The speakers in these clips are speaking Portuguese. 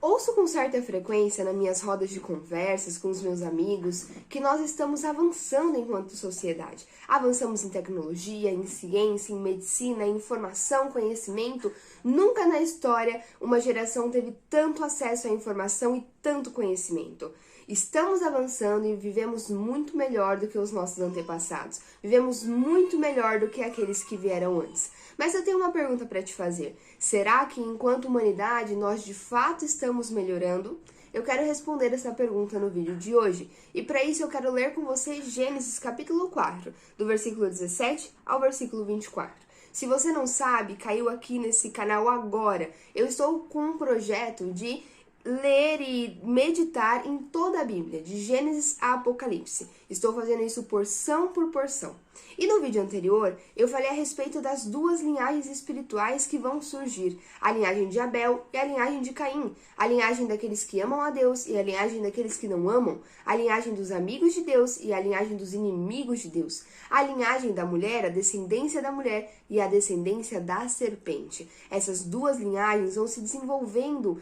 Ouço com certa frequência nas minhas rodas de conversas com os meus amigos que nós estamos avançando enquanto sociedade. Avançamos em tecnologia, em ciência, em medicina, em informação, conhecimento. Nunca na história uma geração teve tanto acesso à informação e tanto conhecimento. Estamos avançando e vivemos muito melhor do que os nossos antepassados. Vivemos muito melhor do que aqueles que vieram antes. Mas eu tenho uma pergunta para te fazer. Será que, enquanto humanidade, nós de fato estamos melhorando? Eu quero responder essa pergunta no vídeo de hoje. E para isso eu quero ler com você Gênesis capítulo 4, do versículo 17 ao versículo 24. Se você não sabe, caiu aqui nesse canal agora. Eu estou com um projeto de ler e meditar em toda a Bíblia, de Gênesis a Apocalipse. Estou fazendo isso porção por porção. E no vídeo anterior, eu falei a respeito das duas linhagens espirituais que vão surgir, a linhagem de Abel e a linhagem de Caim, a linhagem daqueles que amam a Deus e a linhagem daqueles que não amam, a linhagem dos amigos de Deus e a linhagem dos inimigos de Deus, a linhagem da mulher, a descendência da mulher e a descendência da serpente. Essas duas linhagens vão se desenvolvendo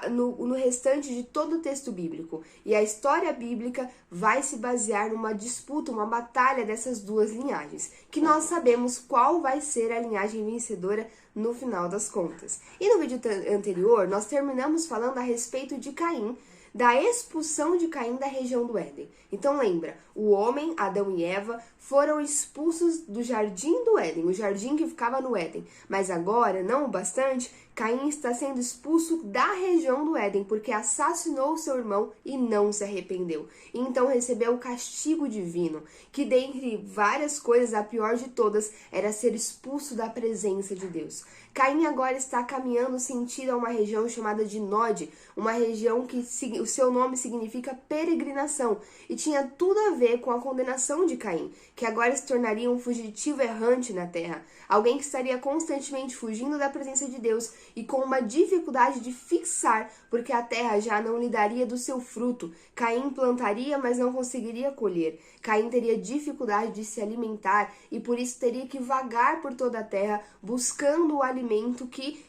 no restante de todo o texto bíblico, e a história bíblica vai se basear numa disputa, uma batalha dessas duas linhagens, que nós sabemos qual vai ser a linhagem vencedora no final das contas. E no vídeo anterior, nós terminamos falando a respeito de Caim, da expulsão de Caim da região do Éden. Então lembra, o homem, Adão e Eva, foram expulsos do jardim do Éden, o jardim que ficava no Éden. Mas agora, não o bastante, Caim está sendo expulso da região do Éden, porque assassinou seu irmão e não se arrependeu. E então recebeu o castigo divino, que dentre várias coisas, a pior de todas, era ser expulso da presença de Deus. Caim agora está caminhando sentido a uma região chamada de Nod, uma região que o seu nome significa peregrinação, e tinha tudo a ver com a condenação de Caim, que agora se tornaria um fugitivo errante na terra, alguém que estaria constantemente fugindo da presença de Deus e com uma dificuldade de fixar, porque a terra já não lhe daria do seu fruto. Caim plantaria, mas não conseguiria colher. Caim teria dificuldade de se alimentar e por isso teria que vagar por toda a terra buscando o alimento que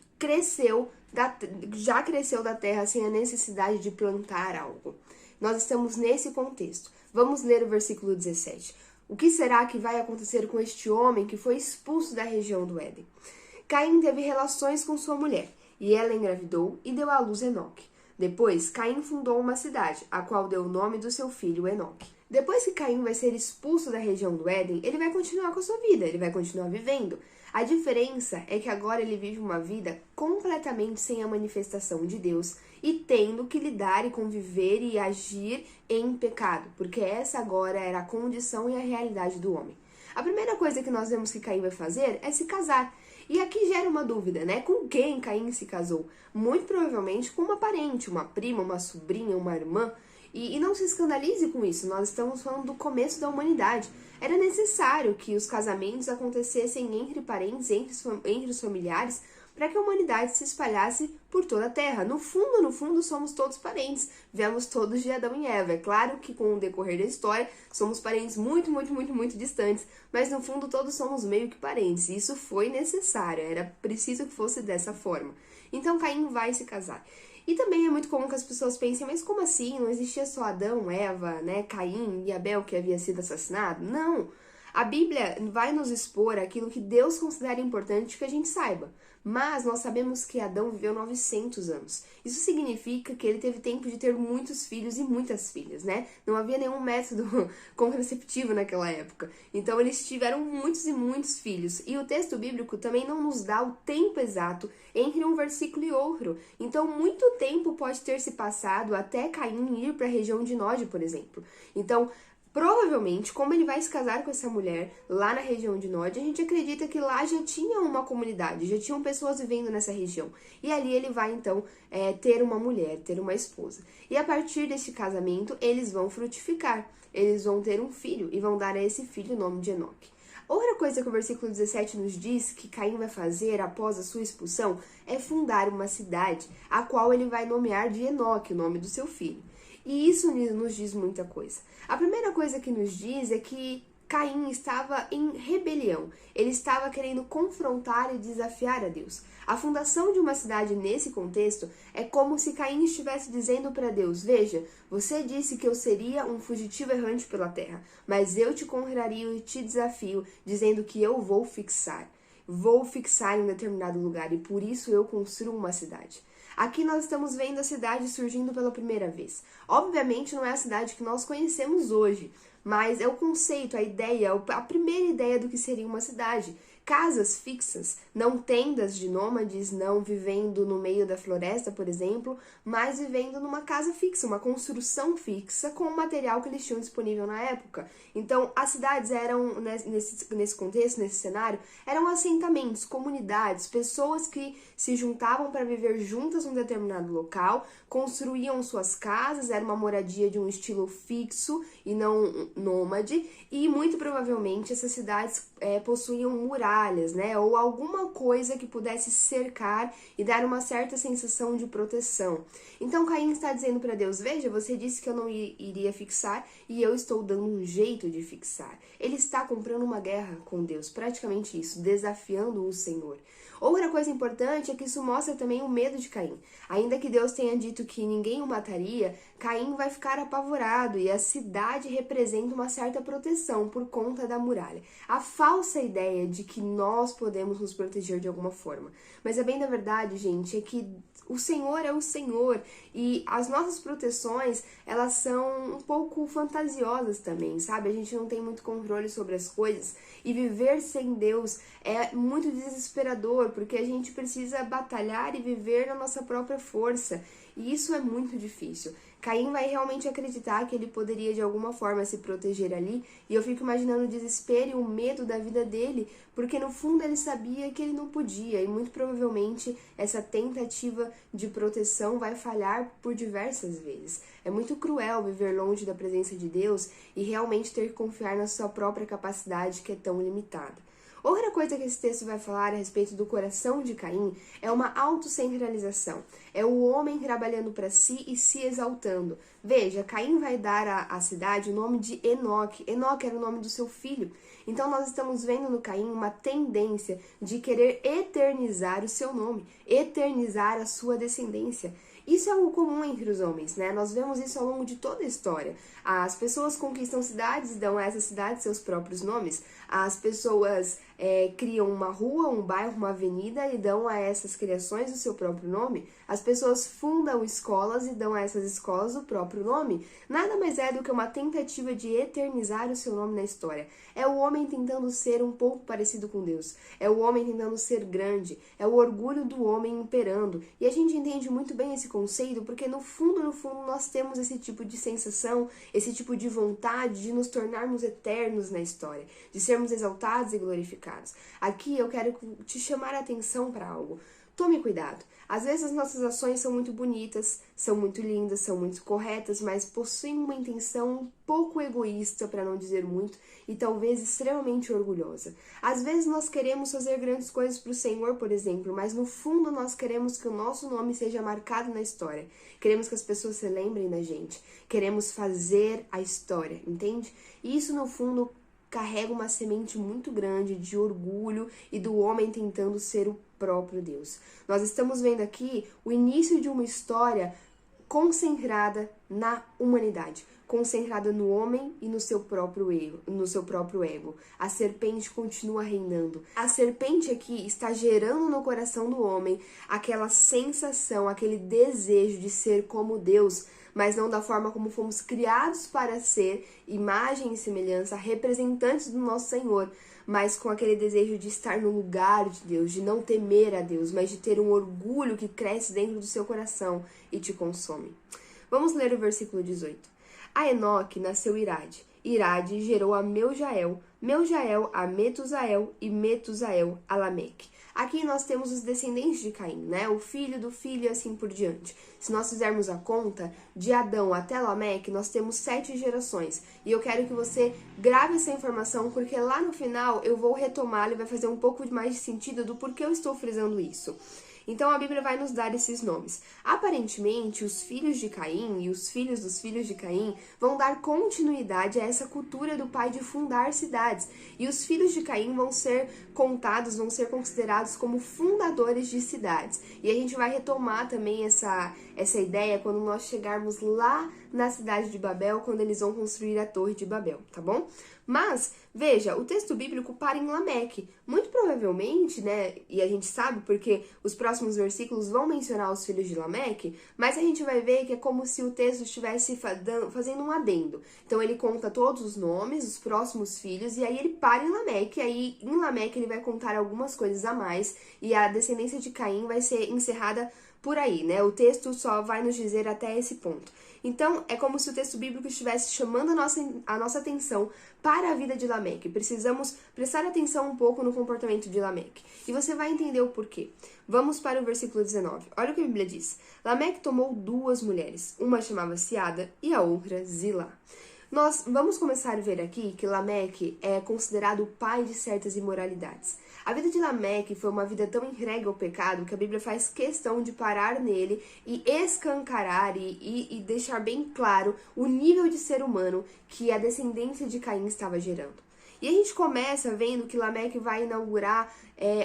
já cresceu da terra sem a necessidade de plantar algo. Nós estamos nesse contexto. Vamos ler o versículo 17. O que será que vai acontecer com este homem que foi expulso da região do Éden? Caim teve relações com sua mulher, e ela engravidou e deu à luz Enoque. Depois, Caim fundou uma cidade, a qual deu o nome do seu filho Enoque. Depois que Caim vai ser expulso da região do Éden, ele vai continuar com a sua vida, ele vai continuar vivendo. A diferença é que agora ele vive uma vida completamente sem a manifestação de Deus e tendo que lidar e conviver e agir em pecado, porque essa agora era a condição e a realidade do homem. A primeira coisa que nós vemos que Caim vai fazer é se casar. E aqui gera uma dúvida, né? Com quem Caim se casou? Muito provavelmente com uma parente, uma prima, uma sobrinha, uma irmã. E não se escandalize com isso, nós estamos falando do começo da humanidade. Era necessário que os casamentos acontecessem entre parentes, entre os familiares, para que a humanidade se espalhasse por toda a Terra. No fundo, somos todos parentes. Viemos todos de Adão e Eva. É claro que com o decorrer da história, somos parentes muito distantes, mas no fundo todos somos meio que parentes. E isso foi necessário, era preciso que fosse dessa forma. Então Caim vai se casar. E também é muito comum que as pessoas pensem, mas como assim? Não existia só Adão, Eva, né, Caim e Abel que havia sido assassinado? Não! A Bíblia vai nos expor aquilo que Deus considera importante que a gente saiba. Mas nós sabemos que Adão viveu 900 anos. Isso significa que ele teve tempo de ter muitos filhos e muitas filhas, né? Não havia nenhum método contraceptivo naquela época. Então eles tiveram muitos e muitos filhos. E o texto bíblico também não nos dá o tempo exato entre um versículo e outro. Então muito tempo pode ter se passado até Caim ir para a região de Nod, por exemplo. Então, provavelmente, como ele vai se casar com essa mulher lá na região de Nod, a gente acredita que lá já tinha uma comunidade, já tinham pessoas vivendo nessa região. E ali ele vai, então, ter uma mulher, ter uma esposa. E a partir deste casamento, eles vão frutificar. Eles vão ter um filho e vão dar a esse filho o nome de Enoque. Outra coisa que o versículo 17 nos diz que Caim vai fazer após a sua expulsão é fundar uma cidade, a qual ele vai nomear de Enoque, o nome do seu filho. E isso nos diz muita coisa. A primeira coisa que nos diz é que Caim estava em rebelião, ele estava querendo confrontar e desafiar a Deus. A fundação de uma cidade nesse contexto é como se Caim estivesse dizendo para Deus: veja, você disse que eu seria um fugitivo errante pela terra, mas eu te contrario e te desafio, dizendo que eu vou fixar em um determinado lugar e por isso eu construo uma cidade. Aqui nós estamos vendo a cidade surgindo pela primeira vez. Obviamente não é a cidade que nós conhecemos hoje, mas é o conceito, a ideia, a primeira ideia do que seria uma cidade. Casas fixas, não tendas de nômades, não vivendo no meio da floresta, por exemplo, mas vivendo numa casa fixa, uma construção fixa com o material que eles tinham disponível na época. Então, as cidades eram, nesse contexto, nesse cenário, eram assentamentos, comunidades, pessoas que se juntavam para viver juntas num determinado local, construíam suas casas, era uma moradia de um estilo fixo e não nômade, e muito provavelmente essas cidades possuíam muralhas, né, ou alguma coisa que pudesse cercar e dar uma certa sensação de proteção. Então Caim está dizendo para Deus: veja, você disse que eu não iria fixar e eu estou dando um jeito de fixar. Ele está comprando uma guerra com Deus, praticamente isso, desafiando o Senhor. Outra coisa importante é que isso mostra também o medo de Caim. Ainda que Deus tenha dito que ninguém o mataria, Caim vai ficar apavorado e a cidade representa uma certa proteção por conta da muralha. A falsa ideia de que nós podemos nos proteger de alguma forma. Mas a bem da verdade, gente, é que o Senhor é o Senhor e as nossas proteções, elas são um pouco fantasiosas também, sabe? A gente não tem muito controle sobre as coisas e viver sem Deus é muito desesperador, porque a gente precisa batalhar e viver na nossa própria força e isso é muito difícil. Caim vai realmente acreditar que ele poderia de alguma forma se proteger ali, e eu fico imaginando o desespero e o medo da vida dele, porque no fundo ele sabia que ele não podia, e muito provavelmente essa tentativa de proteção vai falhar por diversas vezes. É muito cruel viver longe da presença de Deus e realmente ter que confiar na sua própria capacidade que é tão limitada. Outra coisa que esse texto vai falar a respeito do coração de Caim é uma autocentralização. É o homem trabalhando para si e se exaltando. Veja, Caim vai dar à cidade o nome de Enoque. Enoque era o nome do seu filho. Então nós estamos vendo no Caim uma tendência de querer eternizar o seu nome, eternizar a sua descendência. Isso é algo comum entre os homens, né? Nós vemos isso ao longo de toda a história. As pessoas conquistam cidades, dão a essas cidades seus próprios nomes. As pessoas criam uma rua, um bairro, uma avenida e dão a essas criações o seu próprio nome. As pessoas fundam escolas e dão a essas escolas o próprio nome. Nada mais é do que uma tentativa de eternizar o seu nome na história. É o homem tentando ser um pouco parecido com Deus. É o homem tentando ser grande. É o orgulho do homem imperando. E a gente entende muito bem esse conceito porque no fundo, nós temos esse tipo de sensação, esse tipo de vontade de nos tornarmos eternos na história, de sermos exaltados e glorificados. Aqui eu quero te chamar a atenção para algo. Tome cuidado. Às vezes as nossas ações são muito bonitas, são muito lindas, são muito corretas, mas possuem uma intenção um pouco egoísta, para não dizer muito, e talvez extremamente orgulhosa. Às vezes nós queremos fazer grandes coisas para o Senhor, por exemplo, mas no fundo nós queremos que o nosso nome seja marcado na história. Queremos que as pessoas se lembrem da gente. Queremos fazer a história, entende? E isso no fundo carrega uma semente muito grande de orgulho e do homem tentando ser o próprio Deus. Nós estamos vendo aqui o início de uma história concentrada na humanidade, concentrada no homem e no seu próprio ego. A serpente continua reinando. A serpente aqui está gerando no coração do homem aquela sensação, aquele desejo de ser como Deus, mas não da forma como fomos criados para ser, imagem e semelhança, representantes do nosso Senhor, mas com aquele desejo de estar no lugar de Deus, de não temer a Deus, mas de ter um orgulho que cresce dentro do seu coração e te consome. Vamos ler o versículo 18. A Enoque nasceu Irade. Irade gerou a Meujael, Meujael a Metusael e Metusael a Lameque. Aqui nós temos os descendentes de Caim, né? O filho do filho e assim por diante. Se nós fizermos a conta, de Adão até Lameque, nós temos 7 gerações. E eu quero que você grave essa informação, porque lá no final eu vou retomar e vai fazer um pouco mais de sentido do porquê eu estou frisando isso. Então a Bíblia vai nos dar esses nomes. Aparentemente, os filhos de Caim e os filhos dos filhos de Caim vão dar continuidade a essa cultura do pai de fundar cidades. E os filhos de Caim vão ser contados, vão ser considerados como fundadores de cidades. E a gente vai retomar também essa ideia quando nós chegarmos lá na cidade de Babel, quando eles vão construir a Torre de Babel, tá bom? Mas, veja, o texto bíblico para em Lameque. Muito provavelmente, né, e a gente sabe porque os próximos versículos vão mencionar os filhos de Lameque, mas a gente vai ver que é como se o texto estivesse fazendo um adendo. Então ele conta todos os nomes, os próximos filhos, e aí ele para em Lameque, e aí em Lameque ele vai contar algumas coisas a mais, e a descendência de Caim vai ser encerrada por aí, né? O texto só vai nos dizer até esse ponto. Então, é como se o texto bíblico estivesse chamando a nossa atenção para a vida de Lameque. Precisamos prestar atenção um pouco no comportamento de Lameque. E você vai entender o porquê. Vamos para o versículo 19. Olha o que a Bíblia diz. Lameque tomou 2 mulheres. Uma chamava-se Ada e a outra Zilá. Nós vamos começar a ver aqui que Lameque é considerado o pai de certas imoralidades. A vida de Lameque foi uma vida tão entregue ao pecado que a Bíblia faz questão de parar nele e escancarar e deixar bem claro o nível de ser humano que a descendência de Caim estava gerando. E a gente começa vendo que Lameque vai inaugurar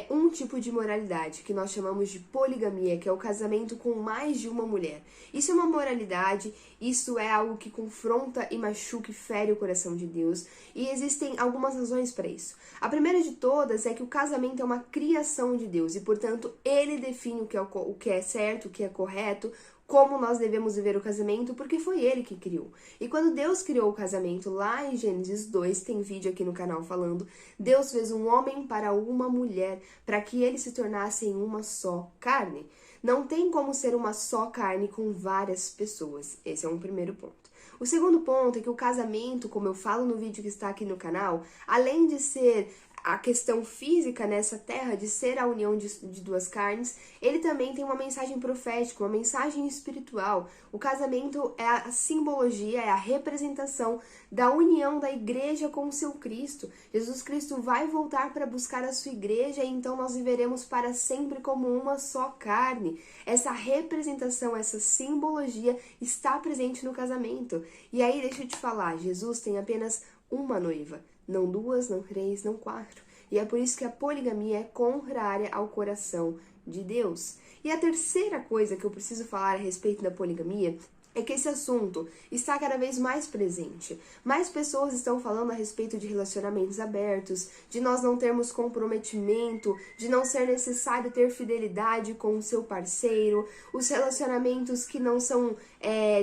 um tipo de moralidade, que nós chamamos de poligamia, que é o casamento com mais de uma mulher. Isso é uma moralidade, isso é algo que confronta e machuca e fere o coração de Deus, e existem algumas razões para isso. A primeira de todas é que o casamento é uma criação de Deus, e portanto ele define o que é certo, o que é correto, como nós devemos viver o casamento, porque foi ele que criou. E quando Deus criou o casamento, lá em Gênesis 2, tem vídeo aqui no canal falando, Deus fez um homem para uma mulher, para que eles se tornassem uma só carne. Não tem como ser uma só carne com várias pessoas. Esse é um primeiro ponto. O segundo ponto é que o casamento, como eu falo no vídeo que está aqui no canal, além de ser a questão física nessa terra, de ser a união de 2 carnes, ele também tem uma mensagem profética, uma mensagem espiritual. O casamento é a simbologia, é a representação da união da igreja com o seu Cristo. Jesus Cristo vai voltar para buscar a sua igreja e então nós viveremos para sempre como uma só carne. Essa representação, essa simbologia está presente no casamento. E aí, deixa eu te falar, Jesus tem apenas uma noiva. Não 2, não 3, não 4. E é por isso que a poligamia é contrária ao coração de Deus. E a terceira coisa que eu preciso falar a respeito da poligamia é que esse assunto está cada vez mais presente. Mais pessoas estão falando a respeito de relacionamentos abertos, de nós não termos comprometimento, de não ser necessário ter fidelidade com o seu parceiro, os relacionamentos que não são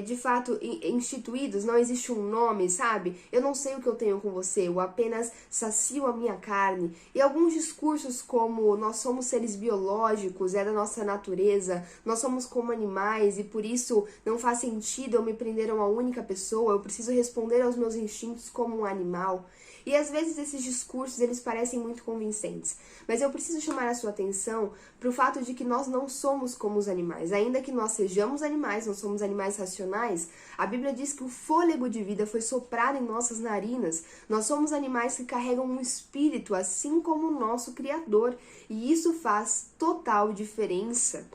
de fato instituídos, não existe um nome, sabe? Eu não sei o que eu tenho com você, eu apenas sacio a minha carne. E alguns discursos como nós somos seres biológicos, é da nossa natureza, nós somos como animais e por isso não faz sentido eu me prender a uma única pessoa, eu preciso responder aos meus instintos como um animal. E às vezes esses discursos, eles parecem muito convincentes. Mas eu preciso chamar a sua atenção para o fato de que nós não somos como os animais. Ainda que nós sejamos animais, não somos animais racionais, a Bíblia diz que o fôlego de vida foi soprado em nossas narinas. Nós somos animais que carregam um espírito, assim como o nosso Criador. E isso faz total diferença.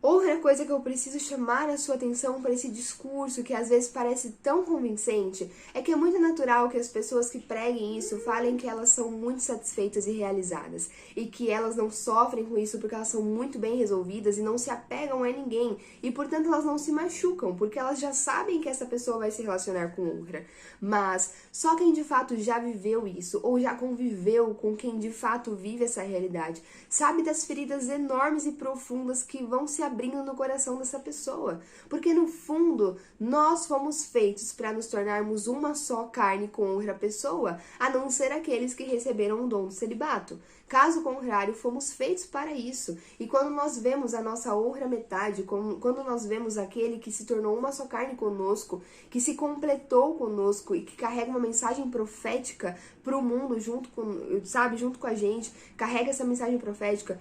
Outra coisa que eu preciso chamar a sua atenção para esse discurso que às vezes parece tão convincente é que é muito natural que as pessoas que preguem isso falem que elas são muito satisfeitas e realizadas e que elas não sofrem com isso porque elas são muito bem resolvidas e não se apegam a ninguém e portanto elas não se machucam porque elas já sabem que essa pessoa vai se relacionar com outra. Mas só quem de fato já viveu isso ou já conviveu com quem de fato vive essa realidade sabe das feridas enormes e profundas que vão se abrindo no coração dessa pessoa. Porque no fundo, nós fomos feitos para nos tornarmos uma só carne com outra pessoa, a não ser aqueles que receberam o dom do celibato. Caso contrário, fomos feitos para isso. E quando nós vemos a nossa outra metade, quando nós vemos aquele que se tornou uma só carne conosco, que se completou conosco e que carrega uma mensagem profética para o mundo junto com a gente, carrega essa mensagem profética,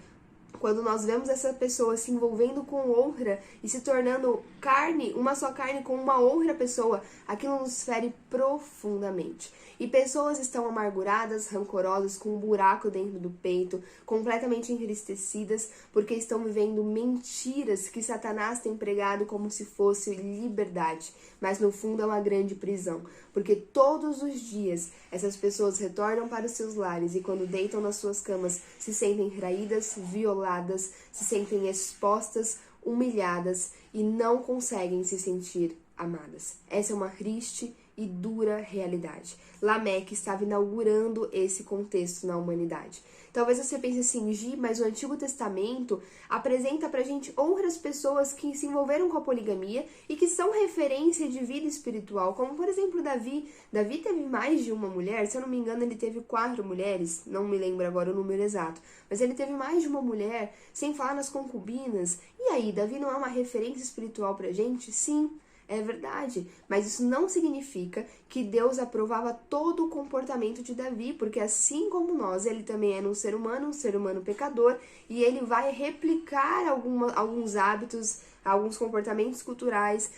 Quando nós vemos essa pessoa se envolvendo com outra e se tornando carne, uma só carne com uma outra pessoa, aquilo nos fere profundamente. E pessoas estão amarguradas, rancorosas, com um buraco dentro do peito, completamente entristecidas, porque estão vivendo mentiras que Satanás tem pregado como se fosse liberdade. Mas no fundo é uma grande prisão, porque todos os dias essas pessoas retornam para os seus lares e quando deitam nas suas camas se sentem traídas, violadas, se sentem expostas, humilhadas e não conseguem se sentir amadas. Essa é uma triste e dura realidade. Lameque estava inaugurando esse contexto na humanidade. Talvez você pense assim, Gi, mas o Antigo Testamento apresenta pra gente outras pessoas que se envolveram com a poligamia e que são referência de vida espiritual, como por exemplo Davi. Davi teve mais de uma mulher, se eu não me engano ele teve 4 mulheres, não me lembro agora o número exato, mas ele teve mais de uma mulher, sem falar nas concubinas. E aí, Davi não é uma referência espiritual pra gente? Sim. É verdade, mas isso não significa que Deus aprovava todo o comportamento de Davi, porque assim como nós, ele também era um ser humano pecador, e ele vai replicar alguns hábitos, alguns comportamentos culturais,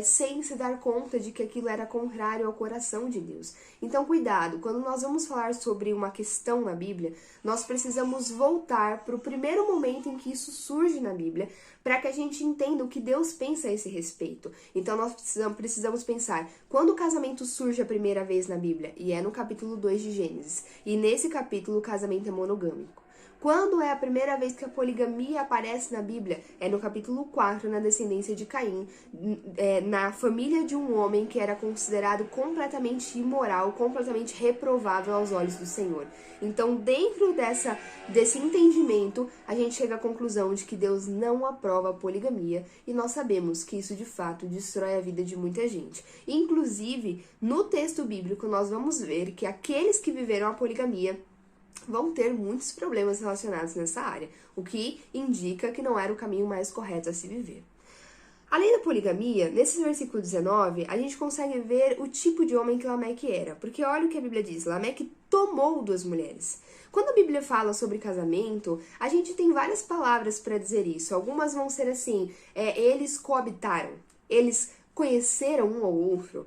sem se dar conta de que aquilo era contrário ao coração de Deus. Então, cuidado, quando nós vamos falar sobre uma questão na Bíblia, nós precisamos voltar para o primeiro momento em que isso surge na Bíblia, para que a gente entenda o que Deus pensa a esse respeito. Então, nós precisamos pensar, quando o casamento surge a primeira vez na Bíblia, e é no capítulo 2 de Gênesis, e nesse capítulo o casamento é monogâmico. Quando é a primeira vez que a poligamia aparece na Bíblia? É no capítulo 4, na descendência de Caim, na família de um homem que era considerado completamente imoral, completamente reprovável aos olhos do Senhor. Então, dentro desse entendimento, a gente chega à conclusão de que Deus não aprova a poligamia e nós sabemos que isso, de fato, destrói a vida de muita gente. Inclusive, no texto bíblico, nós vamos ver que aqueles que viveram a poligamia vão ter muitos problemas relacionados nessa área, o que indica que não era o caminho mais correto a se viver. Além da poligamia, nesse versículo 19, a gente consegue ver o tipo de homem que Lameque era, porque olha o que a Bíblia diz, Lameque tomou 2 mulheres. Quando a Bíblia fala sobre casamento, a gente tem várias palavras para dizer isso. Algumas vão ser assim, eles coabitaram, eles conheceram um ao outro.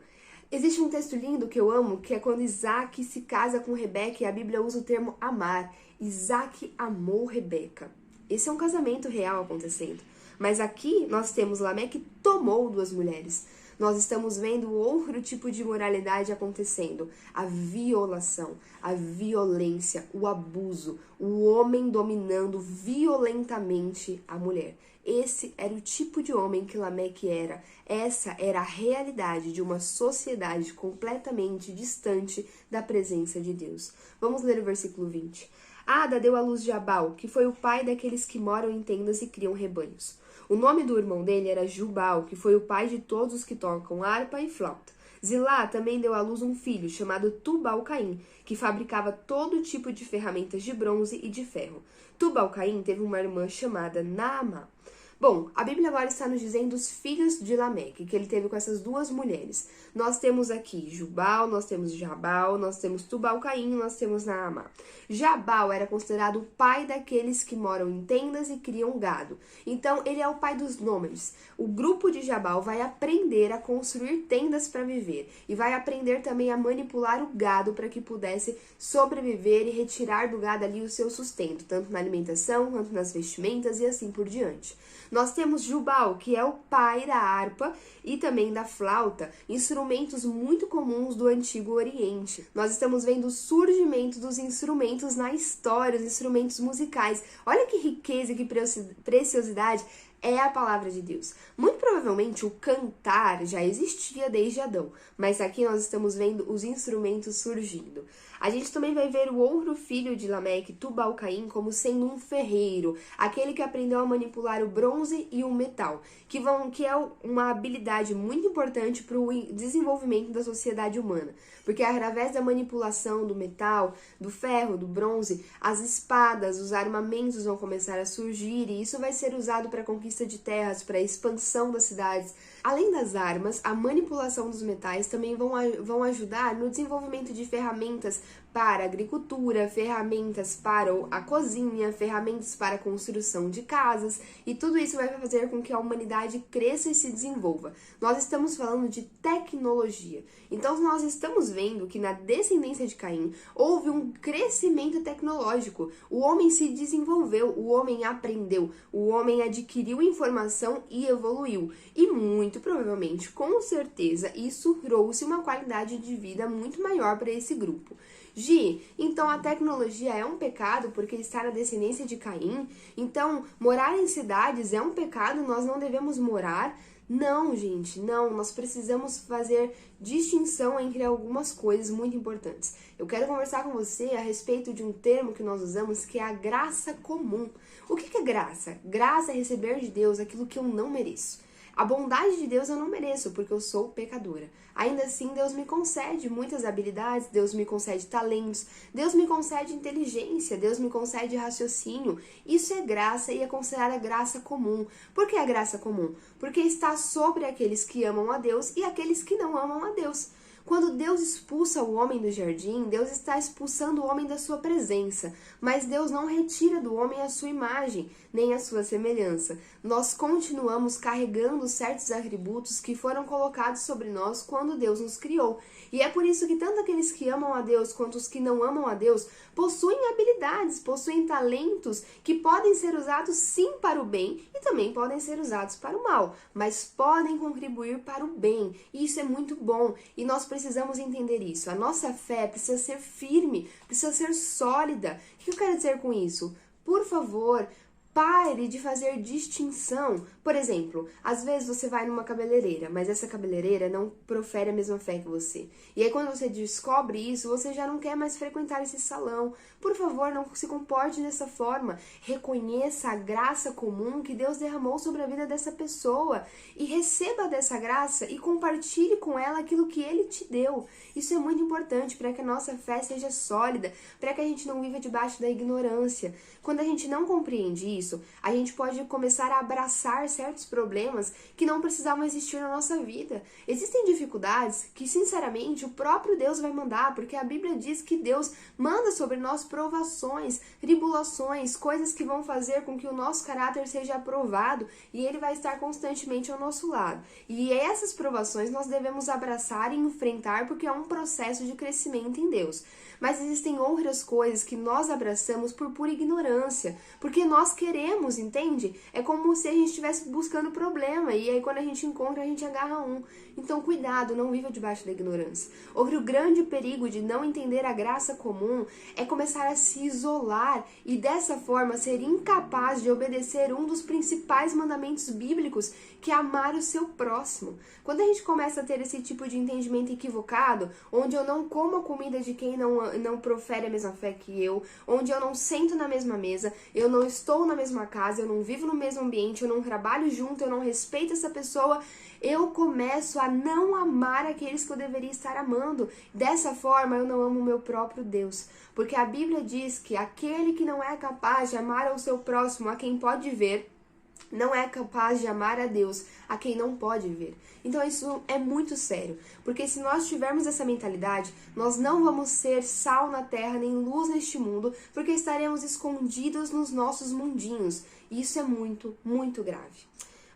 Existe um texto lindo que eu amo, que é quando Isaac se casa com Rebeca e a Bíblia usa o termo amar. Isaac amou Rebeca. Esse é um casamento real acontecendo. Mas aqui nós temos Lameque que tomou 2 mulheres. Nós estamos vendo outro tipo de moralidade acontecendo. A violação, a violência, o abuso, o homem dominando violentamente a mulher. Esse era o tipo de homem que Lameque era. Essa era a realidade de uma sociedade completamente distante da presença de Deus. Vamos ler o versículo 20. Ada deu à luz Jabal, que foi o pai daqueles que moram em tendas e criam rebanhos. O nome do irmão dele era Jubal, que foi o pai de todos os que tocam harpa e flauta. Zilá também deu à luz um filho, chamado Tubal-Caim, que fabricava todo tipo de ferramentas de bronze e de ferro. Tubal-Caim teve uma irmã chamada Naamá. Bom, a Bíblia agora está nos dizendo os filhos de Lameque, que ele teve com essas 2 mulheres. Nós temos aqui Jubal, nós temos Jabal, nós temos Tubal-Caim, nós temos Naamá. Jabal era considerado o pai daqueles que moram em tendas e criam gado. Então, ele é o pai dos nômades. O grupo de Jabal vai aprender a construir tendas para viver e vai aprender também a manipular o gado para que pudesse sobreviver e retirar do gado ali o seu sustento, tanto na alimentação quanto nas vestimentas e assim por diante. Nós temos Jubal, que é o pai da harpa e também da flauta, instrumentos muito comuns do Antigo Oriente. Nós estamos vendo o surgimento dos instrumentos na história, os instrumentos musicais. Olha que riqueza e que preciosidade é a palavra de Deus. Muito provavelmente o cantar já existia desde Adão, mas aqui nós estamos vendo os instrumentos surgindo. A gente também vai ver o outro filho de Lameque, Tubal-Caim, como sendo um ferreiro, aquele que aprendeu a manipular o bronze e o metal, que é uma habilidade muito importante para o desenvolvimento da sociedade humana, porque através da manipulação do metal, do ferro, do bronze, as espadas, os armamentos vão começar a surgir e isso vai ser usado para a conquista de terras, para a expansão das cidades. Além das armas, a manipulação dos metais também vão ajudar no desenvolvimento de ferramentas para a agricultura, ferramentas para a cozinha, ferramentas para a construção de casas, e tudo isso vai fazer com que a humanidade cresça e se desenvolva. Nós estamos falando de tecnologia. Então nós estamos vendo que na descendência de Caim houve um crescimento tecnológico. O homem se desenvolveu, o homem aprendeu, o homem adquiriu informação e evoluiu. E muito provavelmente, com certeza, isso trouxe uma qualidade de vida muito maior para esse grupo. Gi, então a tecnologia é um pecado porque está na descendência de Caim? Então, morar em cidades é um pecado, nós não devemos morar? Não, gente, não. Nós precisamos fazer distinção entre algumas coisas muito importantes. Eu quero conversar com você a respeito de um termo que nós usamos, que é a graça comum. O que é graça? Graça é receber de Deus aquilo que eu não mereço. A bondade de Deus eu não mereço, porque eu sou pecadora. Ainda assim, Deus me concede muitas habilidades, Deus me concede talentos, Deus me concede inteligência, Deus me concede raciocínio. Isso é graça e é considerada graça comum. Por que a graça comum? Porque está sobre aqueles que amam a Deus e aqueles que não amam a Deus. Quando Deus expulsa o homem do jardim, Deus está expulsando o homem da sua presença, mas Deus não retira do homem a sua imagem, nem a sua semelhança. Nós continuamos carregando certos atributos que foram colocados sobre nós quando Deus nos criou. E é por isso que tanto aqueles que amam a Deus quanto os que não amam a Deus possuem habilidades, possuem talentos que podem ser usados sim para o bem e também podem ser usados para o mal, mas podem contribuir para o bem. E isso é muito bom e nós precisamos entender isso. A nossa fé precisa ser firme, precisa ser sólida. O que eu quero dizer com isso? Por favor, pare de fazer distinção. Por exemplo, às vezes você vai numa cabeleireira, mas essa cabeleireira não profere a mesma fé que você. E aí quando você descobre isso, você já não quer mais frequentar esse salão. Por favor, não se comporte dessa forma. Reconheça a graça comum que Deus derramou sobre a vida dessa pessoa e receba dessa graça e compartilhe com ela aquilo que Ele te deu. Isso é muito importante para que a nossa fé seja sólida, para que a gente não viva debaixo da ignorância. Quando a gente não compreende isso, a gente pode começar a abraçar certos problemas que não precisavam existir na nossa vida. Existem dificuldades que, sinceramente, o próprio Deus vai mandar, porque a Bíblia diz que Deus manda sobre nós provações, tribulações, coisas que vão fazer com que o nosso caráter seja aprovado e Ele vai estar constantemente ao nosso lado. E essas provações nós devemos abraçar e enfrentar porque é um processo de crescimento em Deus. Mas existem outras coisas que nós abraçamos por pura ignorância, porque nós queremos, entende? É como se a gente estivesse buscando problema, e aí quando a gente encontra, a gente agarra um. Então cuidado, não viva debaixo da ignorância. Outro grande perigo de não entender a graça comum é começar a se isolar e dessa forma ser incapaz de obedecer um dos principais mandamentos bíblicos, que é amar o seu próximo. Quando a gente começa a ter esse tipo de entendimento equivocado, onde eu não como a comida de quem não profere a mesma fé que eu, onde eu não sento na mesma mesa, eu não estou na mesma casa, eu não vivo no mesmo ambiente, eu não trabalho junto, eu não respeito essa pessoa, eu começo a não amar aqueles que eu deveria estar amando. Dessa forma, eu não amo o meu próprio Deus. Porque a Bíblia diz que aquele que não é capaz de amar ao seu próximo, a quem pode ver, não é capaz de amar a Deus, a quem não pode ver. Então isso é muito sério, porque se nós tivermos essa mentalidade, nós não vamos ser sal na terra nem luz neste mundo, porque estaremos escondidos nos nossos mundinhos. E isso é muito, muito grave.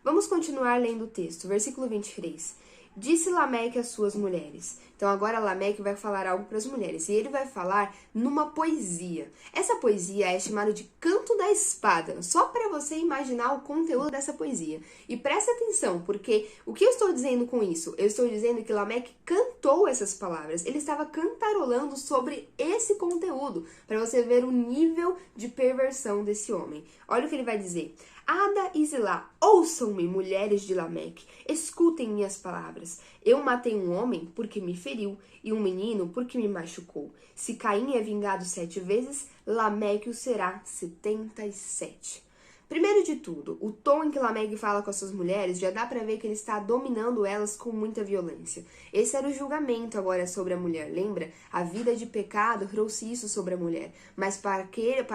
Vamos continuar lendo o texto, versículo 23. Disse Lameque às suas mulheres. Então agora Lameque vai falar algo para as mulheres. E ele vai falar numa poesia. Essa poesia é chamada de Canto da Espada. Só para você imaginar o conteúdo dessa poesia. E presta atenção, porque o que eu estou dizendo com isso? Eu estou dizendo que Lameque cantou essas palavras. Ele estava cantarolando sobre esse conteúdo. Para você ver o nível de perversão desse homem. Olha o que ele vai dizer. Ada e Zilá, ouçam-me, mulheres de Lameque, escutem minhas palavras. Eu matei um homem porque me feriu, e um menino porque me machucou. Se Caim é vingado 7 vezes, Lameque o será 77. Primeiro de tudo, o tom em que Lameque fala com as suas mulheres já dá pra ver que ele está dominando elas com muita violência. Esse era o julgamento agora sobre a mulher, lembra? A vida de pecado trouxe isso sobre a mulher. Mas para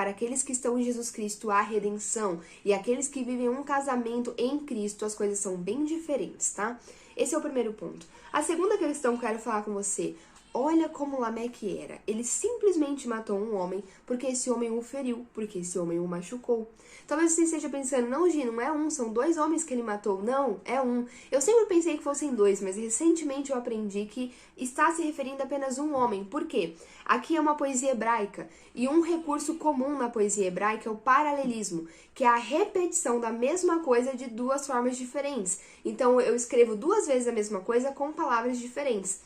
aqueles que estão em Jesus Cristo, há redenção. E aqueles que vivem um casamento em Cristo, as coisas são bem diferentes, tá? Esse é o primeiro ponto. A segunda questão que eu quero falar com você. Olha como Lameque era. Ele simplesmente matou um homem porque esse homem o feriu, porque esse homem o machucou. Talvez você esteja pensando, não, Gi, não é um, são 2 homens que ele matou. Não, é um. Eu sempre pensei que fossem 2, mas recentemente eu aprendi que está se referindo a apenas um homem. Por quê? Aqui é uma poesia hebraica e um recurso comum na poesia hebraica é o paralelismo, que é a repetição da mesma coisa de 2 formas diferentes. Então eu escrevo 2 vezes a mesma coisa com palavras diferentes.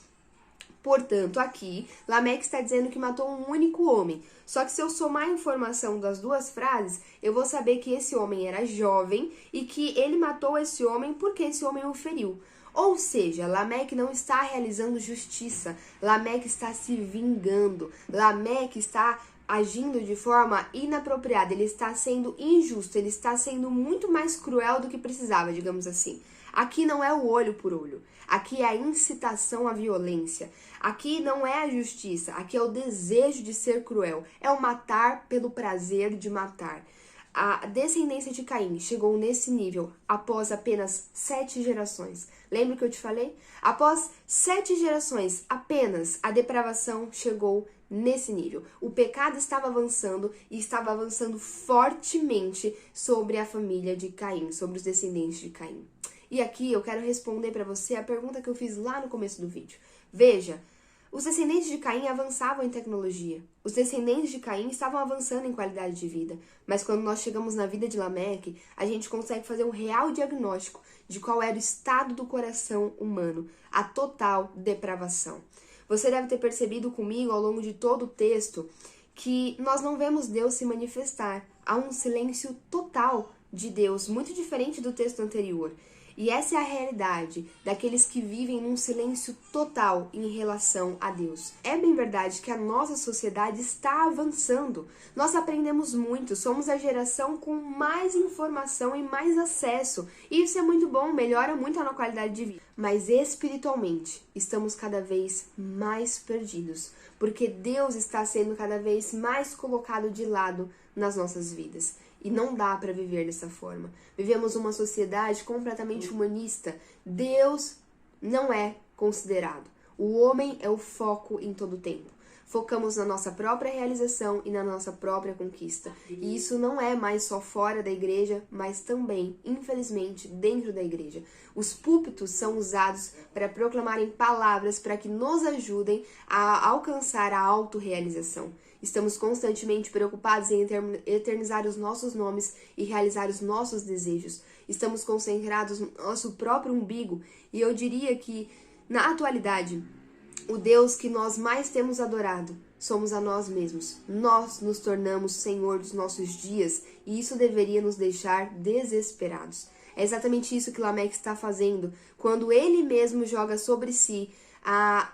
Portanto, aqui, Lameque está dizendo que matou um único homem. Só que se eu somar a informação das 2 frases, eu vou saber que esse homem era jovem e que ele matou esse homem porque esse homem o feriu. Ou seja, Lameque não está realizando justiça, Lameque está se vingando, Lameque está agindo de forma inapropriada, ele está sendo injusto, ele está sendo muito mais cruel do que precisava, digamos assim. Aqui não é o olho por olho, aqui é a incitação à violência, aqui não é a justiça, aqui é o desejo de ser cruel, é o matar pelo prazer de matar. A descendência de Caim chegou nesse nível após apenas 7 gerações. Lembra que eu te falei? Após 7 gerações, apenas a depravação chegou nesse nível. O pecado estava avançando e estava avançando fortemente sobre a família de Caim, sobre os descendentes de Caim. E aqui eu quero responder para você a pergunta que eu fiz lá no começo do vídeo. Veja, os descendentes de Caim avançavam em tecnologia. Os descendentes de Caim estavam avançando em qualidade de vida. Mas quando nós chegamos na vida de Lameque, a gente consegue fazer um real diagnóstico de qual era o estado do coração humano, a total depravação. Você deve ter percebido comigo ao longo de todo o texto que nós não vemos Deus se manifestar. Há um silêncio total de Deus, muito diferente do texto anterior. E essa é a realidade daqueles que vivem num silêncio total em relação a Deus. É bem verdade que a nossa sociedade está avançando. Nós aprendemos muito, somos a geração com mais informação e mais acesso. E isso é muito bom, melhora muito a nossa qualidade de vida. Mas espiritualmente, estamos cada vez mais perdidos, porque Deus está sendo cada vez mais colocado de lado nas nossas vidas. E não dá para viver dessa forma. Vivemos uma sociedade completamente humanista. Deus não é considerado. O homem é o foco em todo o tempo. Focamos na nossa própria realização e na nossa própria conquista. E isso não é mais só fora da igreja, mas também, infelizmente, dentro da igreja. Os púlpitos são usados para proclamarem palavras para que nos ajudem a alcançar a autorrealização. Estamos constantemente preocupados em eternizar os nossos nomes e realizar os nossos desejos. Estamos concentrados no nosso próprio umbigo e eu diria que, na atualidade, o Deus que nós mais temos adorado somos a nós mesmos. Nós nos tornamos Senhor dos nossos dias e isso deveria nos deixar desesperados. É exatamente isso que Lameque está fazendo quando ele mesmo joga sobre si a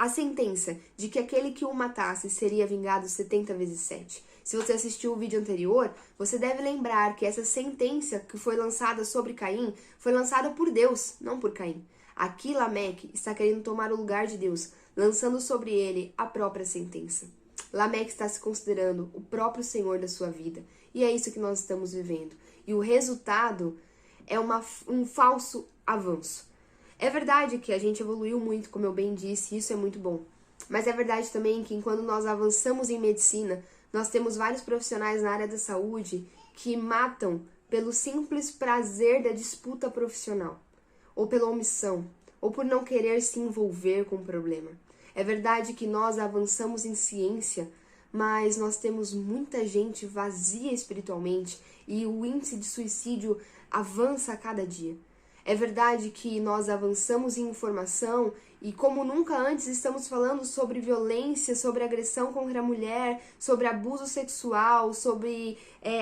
sentença de que aquele que o matasse seria vingado 70 vezes 7. Se você assistiu o vídeo anterior, você deve lembrar que essa sentença que foi lançada sobre Caim foi lançada por Deus, não por Caim. Aqui Lameque está querendo tomar o lugar de Deus, lançando sobre ele a própria sentença. Lameque está se considerando o próprio Senhor da sua vida. E é isso que nós estamos vivendo. E o resultado é um falso avanço. É verdade que a gente evoluiu muito, como eu bem disse, e isso é muito bom. Mas é verdade também que enquanto nós avançamos em medicina, nós temos vários profissionais na área da saúde que matam pelo simples prazer da disputa profissional, ou pela omissão, ou por não querer se envolver com o problema. É verdade que nós avançamos em ciência, mas nós temos muita gente vazia espiritualmente e o índice de suicídio avança a cada dia. É verdade que nós avançamos em informação e como nunca antes estamos falando sobre violência, sobre agressão contra a mulher, sobre abuso sexual, sobre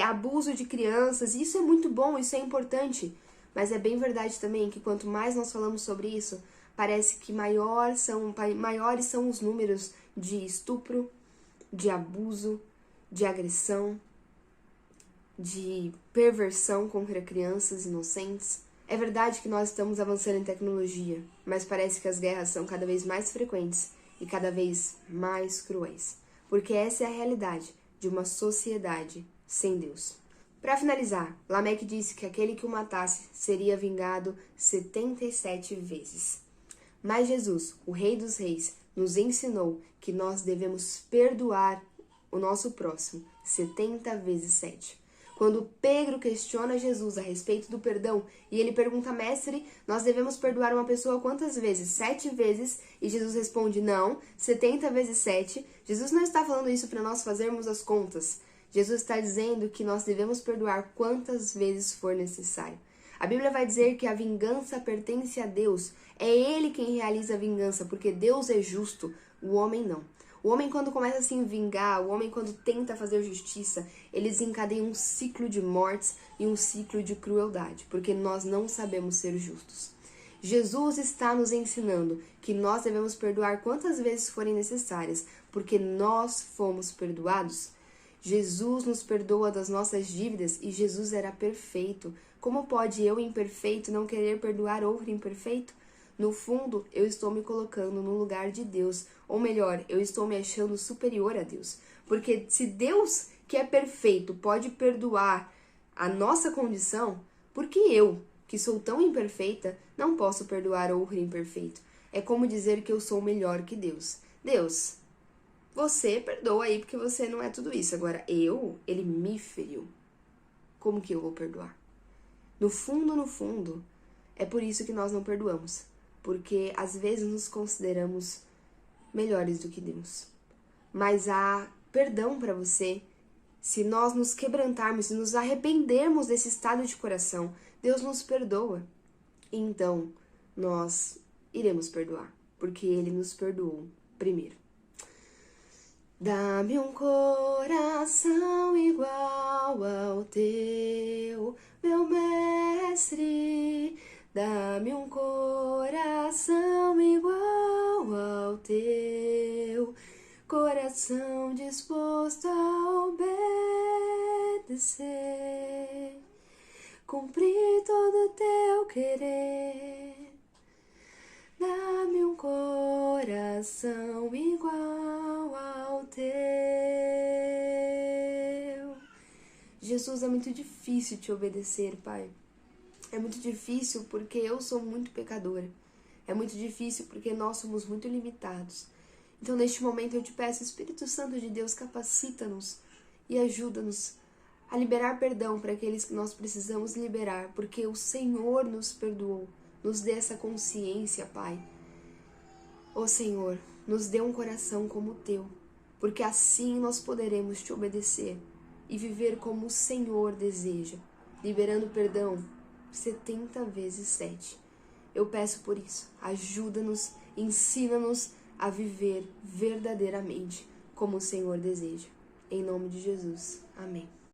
abuso de crianças. Isso é muito bom, isso é importante. Mas é bem verdade também que quanto mais nós falamos sobre isso, parece que maiores são os números de estupro, de abuso, de agressão, de perversão contra crianças inocentes. É verdade que nós estamos avançando em tecnologia, mas parece que as guerras são cada vez mais frequentes e cada vez mais cruéis, porque essa é a realidade de uma sociedade sem Deus. Para finalizar, Lameque disse que aquele que o matasse seria vingado 77 vezes. Mas Jesus, o Rei dos Reis, nos ensinou que nós devemos perdoar o nosso próximo 70 vezes 7. Quando Pedro questiona Jesus a respeito do perdão e ele pergunta, mestre, nós devemos perdoar uma pessoa quantas vezes? 7 vezes? E Jesus responde, não, 70 vezes 7. Jesus não está falando isso para nós fazermos as contas. Jesus está dizendo que nós devemos perdoar quantas vezes for necessário. A Bíblia vai dizer que a vingança pertence a Deus. É Ele quem realiza a vingança, porque Deus é justo, o homem não. O homem, quando começa a se vingar, o homem, quando tenta fazer justiça, ele desencadeia um ciclo de mortes e um ciclo de crueldade, porque nós não sabemos ser justos. Jesus está nos ensinando que nós devemos perdoar quantas vezes forem necessárias, porque nós fomos perdoados. Jesus nos perdoa das nossas dívidas e Jesus era perfeito. Como pode eu, imperfeito, não querer perdoar outro imperfeito? No fundo, eu estou me colocando no lugar de Deus, ou melhor, eu estou me achando superior a Deus. Porque se Deus, que é perfeito, pode perdoar a nossa condição, por que eu, que sou tão imperfeita, não posso perdoar outro imperfeito? É como dizer que eu sou melhor que Deus. Deus, você perdoa aí porque você não é tudo isso. Agora, ele me feriu. Como que eu vou perdoar? No fundo, é por isso que nós não perdoamos. Porque às vezes nos consideramos melhores do que Deus. Mas há perdão para você se nós nos quebrantarmos, se nos arrependermos desse estado de coração. Deus nos perdoa. Então, nós iremos perdoar, porque Ele nos perdoou primeiro. Dá-me um coração igual ao teu, meu mestre. Dá-me um coração igual ao teu, coração disposto a obedecer, cumprir todo o teu querer. Dá-me um coração igual ao teu. Jesus, é muito difícil te obedecer, Pai. É muito difícil porque eu sou muito pecadora. É muito difícil porque nós somos muito limitados. Então, neste momento, eu te peço, Espírito Santo de Deus, capacita-nos e ajuda-nos a liberar perdão para aqueles que nós precisamos liberar, porque o Senhor nos perdoou. Nos dê essa consciência, Pai. Ó Senhor, nos dê um coração como o teu, porque assim nós poderemos te obedecer e viver como o Senhor deseja, liberando perdão 70 vezes 7. Eu peço por isso, ajuda-nos, ensina-nos a viver verdadeiramente como o Senhor deseja. Em nome de Jesus. Amém.